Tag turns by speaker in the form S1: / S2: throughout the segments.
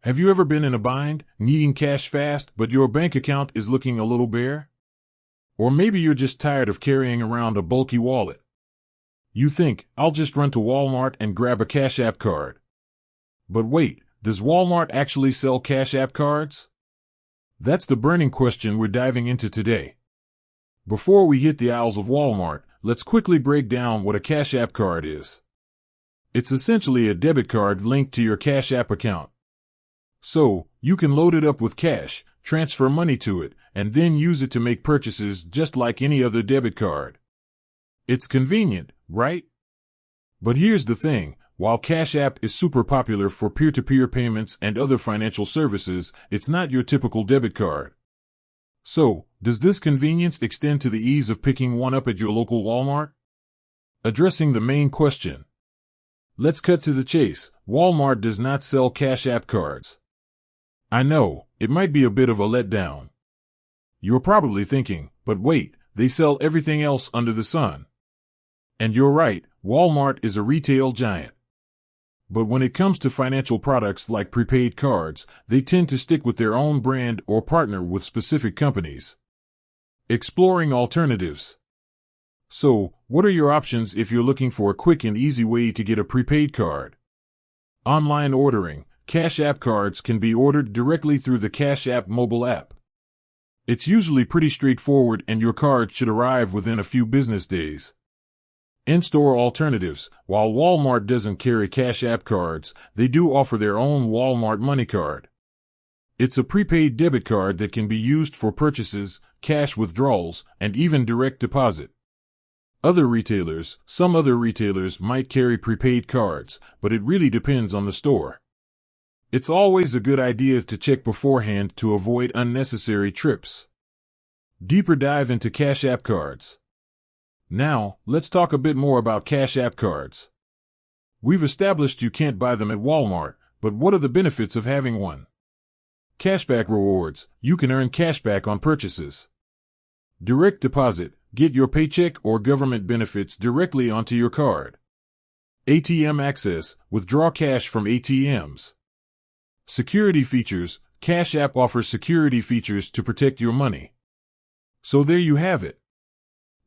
S1: Have you ever been in a bind, needing cash fast, but your bank account is looking a little bare? Or maybe you're just tired of carrying around a bulky wallet. You think, I'll just run to Walmart and grab a Cash App card. But wait, does Walmart actually sell Cash App cards? That's the burning question we're diving into today. Before we hit the aisles of Walmart, let's quickly break down what a Cash App card is. It's essentially a debit card linked to your Cash App account. So, you can load it up with cash, transfer money to it, and then use it to make purchases just like any other debit card. It's convenient, right? But here's the thing, while Cash App is super popular for peer-to-peer payments and other financial services, it's not your typical debit card. So, does this convenience extend to the ease of picking one up at your local Walmart? Addressing the main question. Let's cut to the chase. Walmart does not sell Cash App cards. I know, it might be a bit of a letdown. You're probably thinking, but wait, they sell everything else under the sun. And you're right, Walmart is a retail giant. But when it comes to financial products like prepaid cards, they tend to stick with their own brand or partner with specific companies. Exploring alternatives. So, what are your options if you're looking for a quick and easy way to get a prepaid card? Online ordering. Cash App cards can be ordered directly through the Cash App mobile app. It's usually pretty straightforward and your card should arrive within a few business days. In-store alternatives. While Walmart doesn't carry Cash App cards, they do offer their own Walmart Money Card. It's a prepaid debit card that can be used for purchases, cash withdrawals, and even direct deposit. Some other retailers might carry prepaid cards, but it really depends on the store. It's always a good idea to check beforehand to avoid unnecessary trips. Deeper dive into Cash App cards. Now, let's talk a bit more about Cash App cards. We've established you can't buy them at Walmart, but what are the benefits of having one? Cashback rewards. You can earn cashback on purchases. Direct deposit. Get your paycheck or government benefits directly onto your card. ATM access. Withdraw cash from ATMs. Security features. Cash App offers security features to protect your money. So there you have it.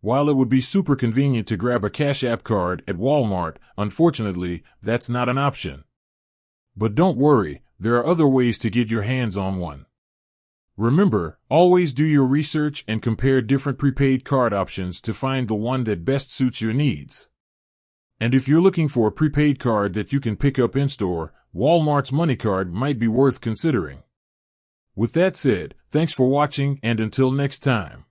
S1: While it would be super convenient to grab a Cash App card at Walmart, unfortunately, that's not an option. But don't worry, there are other ways to get your hands on one. Remember, always do your research and compare different prepaid card options to find the one that best suits your needs. And if you're looking for a prepaid card that you can pick up in-store, Walmart's Money Card might be worth considering. With that said, thanks for watching and until next time.